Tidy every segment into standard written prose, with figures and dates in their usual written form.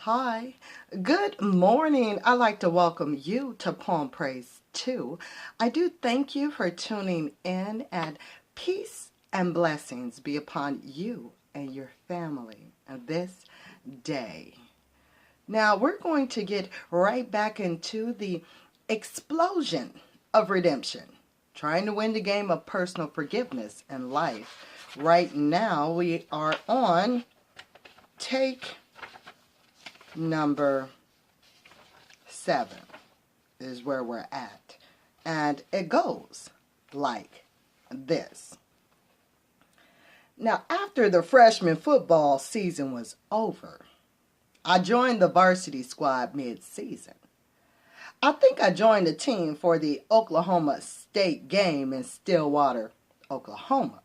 Hi, good morning. I'd like to welcome you to Poem Praise 2. I do thank you for tuning in, and peace and blessings be upon you and your family this day. Now, we're going to get right back into the explosion of redemption, trying to win the game of personal forgiveness in life. Right now, we are on take number 7 is where we're at. And it goes like this. Now, after the freshman football season was over, I joined the varsity squad mid-season. I think I joined the team for the Oklahoma State game in Stillwater, Oklahoma.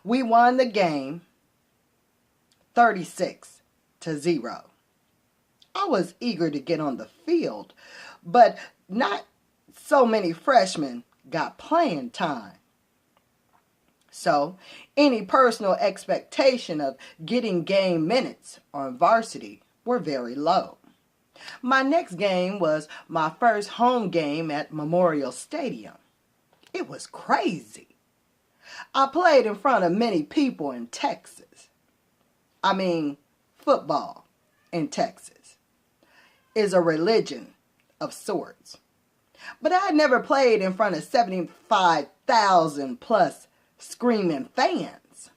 We won the game 36-0. I was eager to get on the field, but not so many freshmen got playing time. So, any personal expectation of getting game minutes on varsity were very low. My next game was my first home game at Memorial Stadium. It was crazy. I played in front of many people in Texas. Football in Texas is a religion of sorts. But I never played in front of 75,000 plus screaming fans.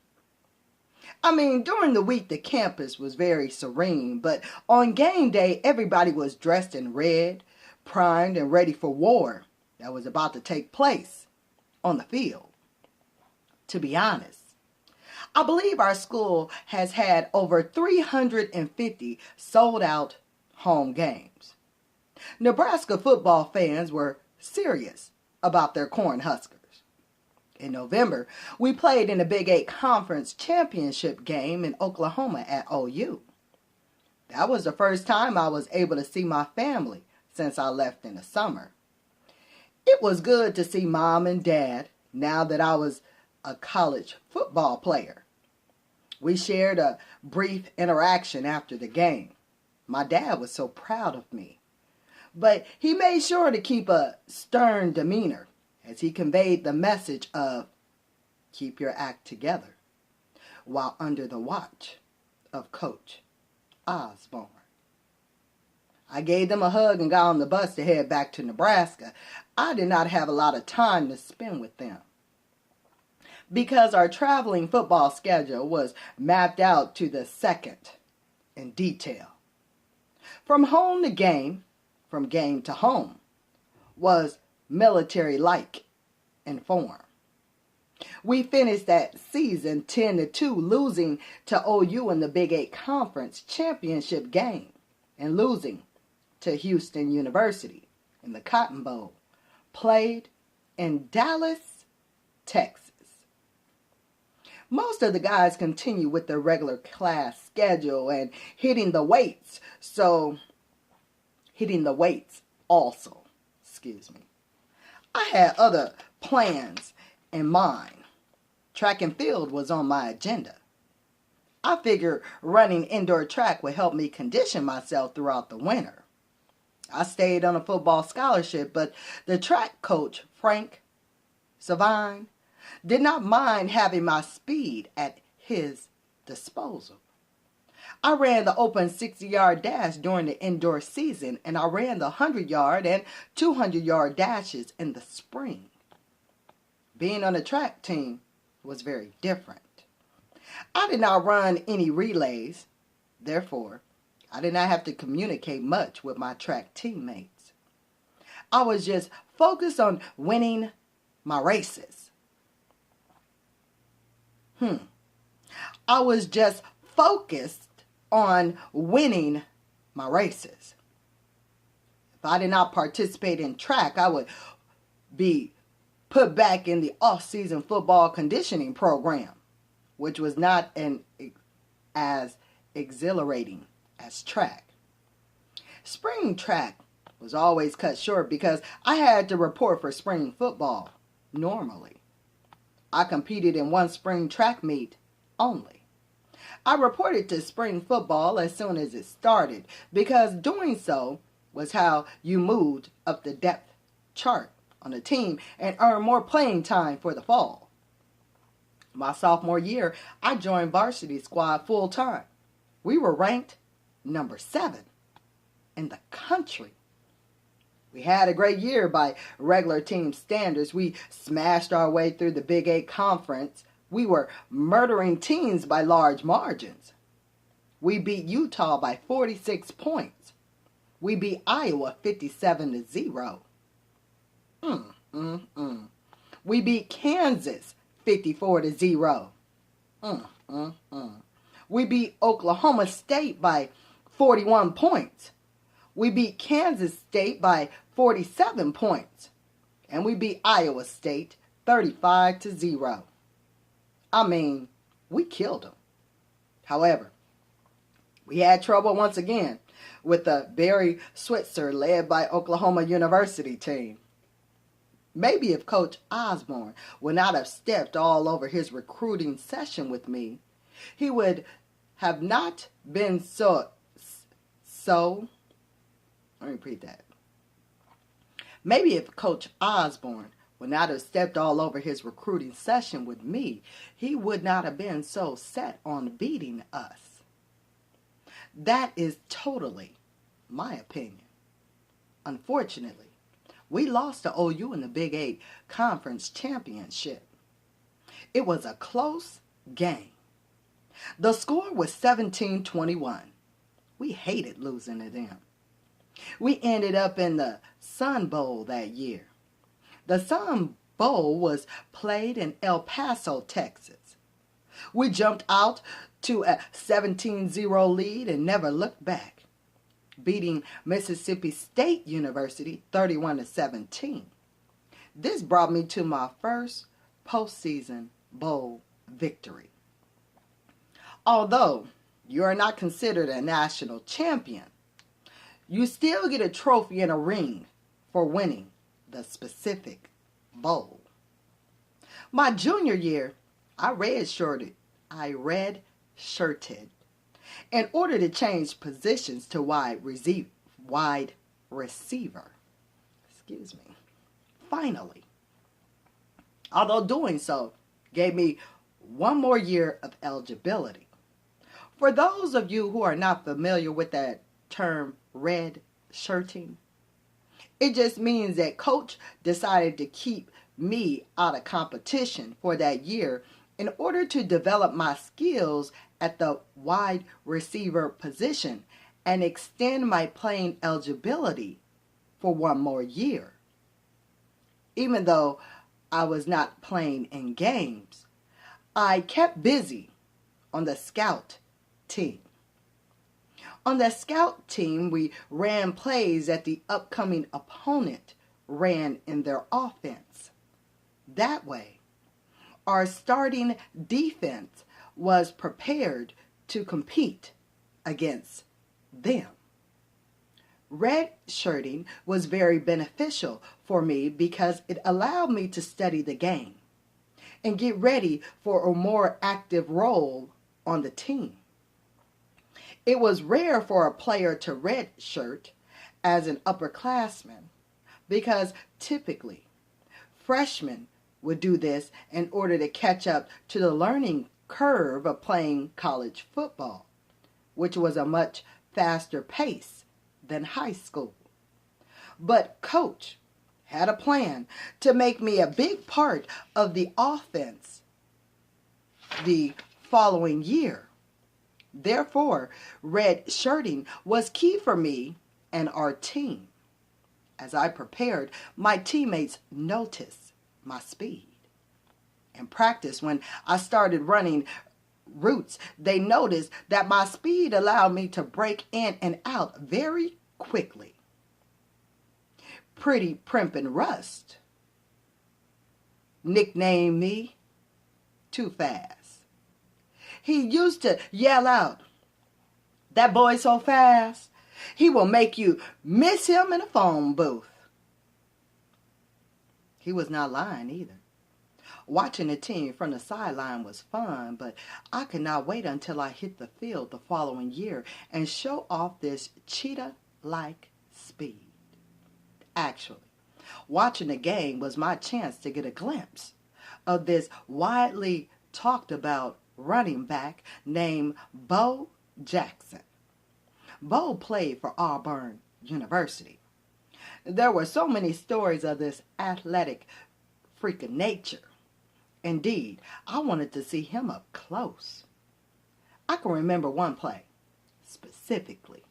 During the week the campus was very serene, but on game day everybody was dressed in red, primed and ready for war that was about to take place on the field. To be honest, I believe our school has had over 350 sold-out home games. Nebraska football fans were serious about their Cornhuskers. In November, we played in the Big 8 Conference Championship game in Oklahoma at OU. That was the first time I was able to see my family since I left in the summer. It was good to see Mom and Dad now that I was a college football player. We shared a brief interaction after the game. My dad was so proud of me, but he made sure to keep a stern demeanor as he conveyed the message of keep your act together while under the watch of Coach Osborne. I gave them a hug and got on the bus to head back to Nebraska. I did not have a lot of time to spend with them, because our traveling football schedule was mapped out to the second in detail. From home to game, from game to home, was military-like in form. We finished that season 10-2, losing to OU in the Big 8 Conference Championship game and losing to Houston University in the Cotton Bowl, played in Dallas, Texas. Most of the guys continue with their regular class schedule and hitting the weights also. I had other plans in mind. Track and field was on my agenda. I figured running indoor track would help me condition myself throughout the winter. I stayed on a football scholarship, but the track coach, Frank Savine, did not mind having my speed at his disposal. I ran the open 60-yard dash during the indoor season, and I ran the 100-yard and 200-yard dashes in the spring. Being on the track team was very different. I did not run any relays. Therefore, I did not have to communicate much with my track teammates. I was just focused on winning my races. I was just focused on winning my races. If I did not participate in track, I would be put back in the off-season football conditioning program, which was not as exhilarating as track. Spring track was always cut short because I had to report for spring football normally. I competed in one spring track meet only. I reported to spring football as soon as it started because doing so was how you moved up the depth chart on a team and earned more playing time for the fall. My sophomore year, I joined varsity squad full time. We were ranked number 7 in the country. We had a great year by regular team standards. We smashed our way through the Big 8 conference. We were murdering teams by large margins. We beat Utah by 46 points. We beat Iowa 57-0. We beat Kansas 54-0. We beat Oklahoma State by 41 points. We beat Kansas State by 47 points. And we beat Iowa State 35-0. I mean, we killed them. However, we had trouble once again with the Barry Switzer led by Oklahoma University team. Maybe if Coach Osborne would not have stepped all over his recruiting session with me, he would have not been so, let me repeat that. Maybe if Coach Osborne would not have stepped all over his recruiting session with me, he would not have been so set on beating us. That is totally my opinion. Unfortunately, we lost to OU in the Big 8 Conference Championship. It was a close game. The score was 17-21. We hated losing to them. We ended up in the Sun Bowl that year. The Sun Bowl was played in El Paso, Texas. We jumped out to a 17-0 lead and never looked back, beating Mississippi State University 31-17. This brought me to my first postseason bowl victory. Although you are not considered a national champion, you still get a trophy and a ring for winning the specific bowl. My junior year, I redshirted in order to change positions to wide receiver. Finally. Although doing so gave me one more year of eligibility. For those of you who are not familiar with that term red shirting, it just means that coach decided to keep me out of competition for that year in order to develop my skills at the wide receiver position and extend my playing eligibility for one more year. Even though I was not playing in games, I kept busy on the scout team. On the scout team, we ran plays that the upcoming opponent ran in their offense. That way, our starting defense was prepared to compete against them. Red shirting was very beneficial for me because it allowed me to study the game and get ready for a more active role on the team. It was rare for a player to redshirt as an upperclassman because typically freshmen would do this in order to catch up to the learning curve of playing college football, which was a much faster pace than high school. But coach had a plan to make me a big part of the offense the following year. Therefore, red shirting was key for me and our team. As I prepared, my teammates noticed my speed. In practice, when I started running routes, they noticed that my speed allowed me to break in and out very quickly. Pretty Primpin' Rust nicknamed me Too Fast. He used to yell out, "That boy so fast, he will make you miss him in a phone booth." He was not lying either. Watching the team from the sideline was fun, but I could not wait until I hit the field the following year and show off this cheetah-like speed. Actually, watching the game was my chance to get a glimpse of this widely talked about running back named Bo Jackson. Bo played for Auburn University. There were so many stories of this athletic freak of nature. Indeed, I wanted to see him up close. I can remember one play, specifically.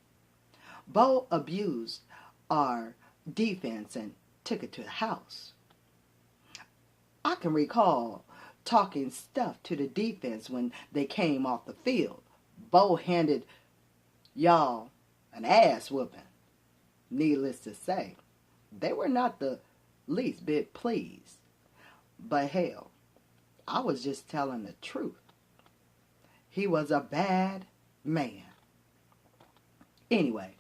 Bo abused our defense and took it to the house. I can recall talking stuff to the defense when they came off the field. Bo handed y'all an ass whooping. Needless to say, they were not the least bit pleased. But hell, I was just telling the truth. He was a bad man. Anyway,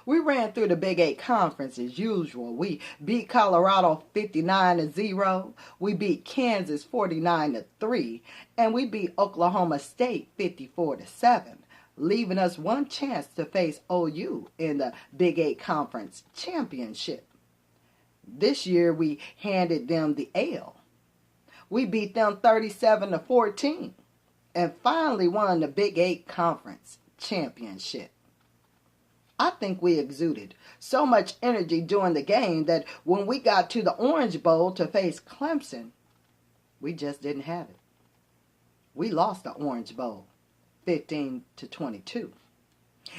we ran through the Big 8 Conference as usual. We beat Colorado 59-0. We beat Kansas 49-3. And we beat Oklahoma State 54-7, leaving us one chance to face OU in the Big 8 Conference Championship. This year we handed them the L. We beat them 37-14 and finally won the Big 8 Conference Championship. I think we exuded so much energy during the game that when we got to the Orange Bowl to face Clemson, we just didn't have it. We lost the Orange Bowl 15-22.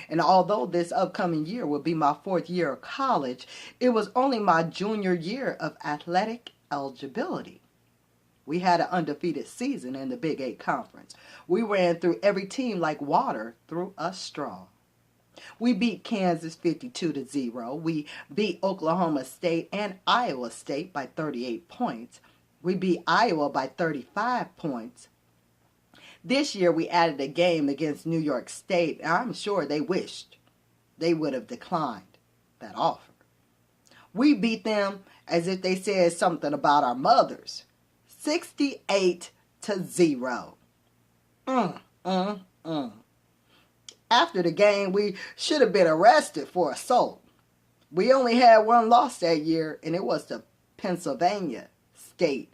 And although this upcoming year will be my 4th year of college, it was only my junior year of athletic eligibility. We had an undefeated season in the Big 8 Conference. We ran through every team like water through a straw. We beat Kansas 52-0. We beat Oklahoma State and Iowa State by 38 points. We beat Iowa by 35 points. This year we added a game against New York State, and I'm sure they wished they would have declined that offer. We beat them as if they said something about our mothers. 68-0. After the game, we should have been arrested for assault. We only had one loss that year, and it was to Pennsylvania State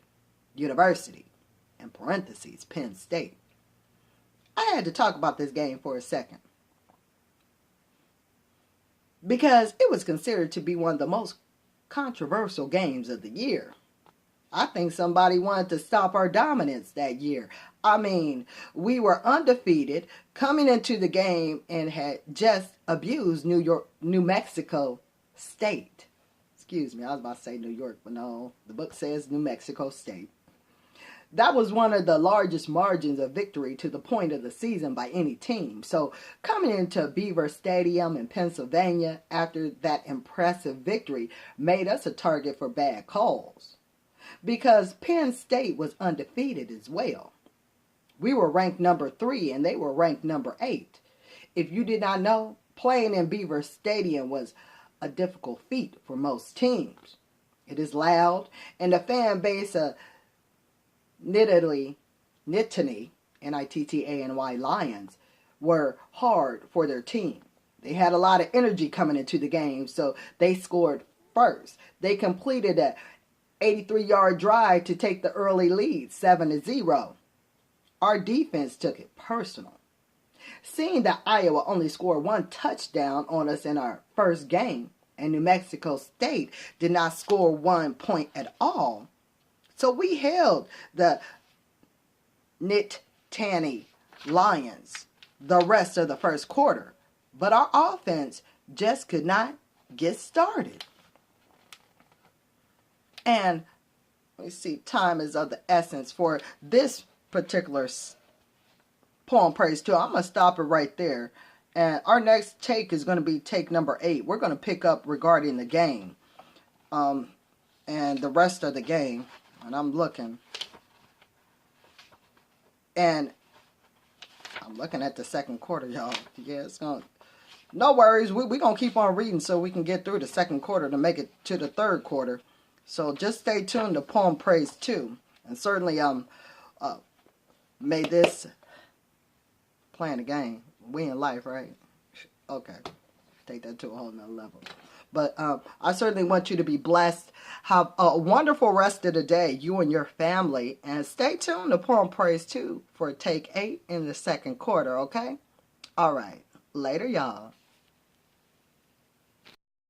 University, in parentheses, Penn State. I had to talk about this game for a second because it was considered to be one of the most controversial games of the year. I think somebody wanted to stop our dominance that year. I mean, we were undefeated coming into the game and had just abused New Mexico State. Excuse me, I was about to say New York, but no, the book says New Mexico State. That was one of the largest margins of victory to the point of the season by any team. So coming into Beaver Stadium in Pennsylvania after that impressive victory made us a target for bad calls, because Penn State was undefeated as well. We were ranked number 3 and they were ranked number 8. If you did not know, playing in Beaver Stadium was a difficult feat for most teams. It is loud, and the fan base of Nittany, Nittany Lions were hard for their team. They had a lot of energy coming into the game, so they scored first. They completed a 83-yard drive to take the early lead, 7-0. Our defense took it personal. Seeing that Iowa only scored 1 touchdown on us in our first game, and New Mexico State did not score 1 point at all, so we held the Nittany Lions the rest of the first quarter, but our offense just could not get started. And let me see, time is of the essence for this particular poem praise too. I'm going to stop it right there. And our next take is going to be take number 8. We're going to pick up regarding the game and the rest of the game. And I'm looking. And I'm looking at the second quarter, y'all. Yeah, it's going to... No worries. We're going to keep on reading so we can get through the second quarter to make it to the third quarter. So just stay tuned to Poem Praise 2. And certainly made this playing a game. We in life, right? Okay. Take that to a whole nother level. But I certainly want you to be blessed. Have a wonderful rest of the day, you and your family. And stay tuned to Pour on Praise 2 for Take 8 in the second quarter, okay? All right. Later, y'all.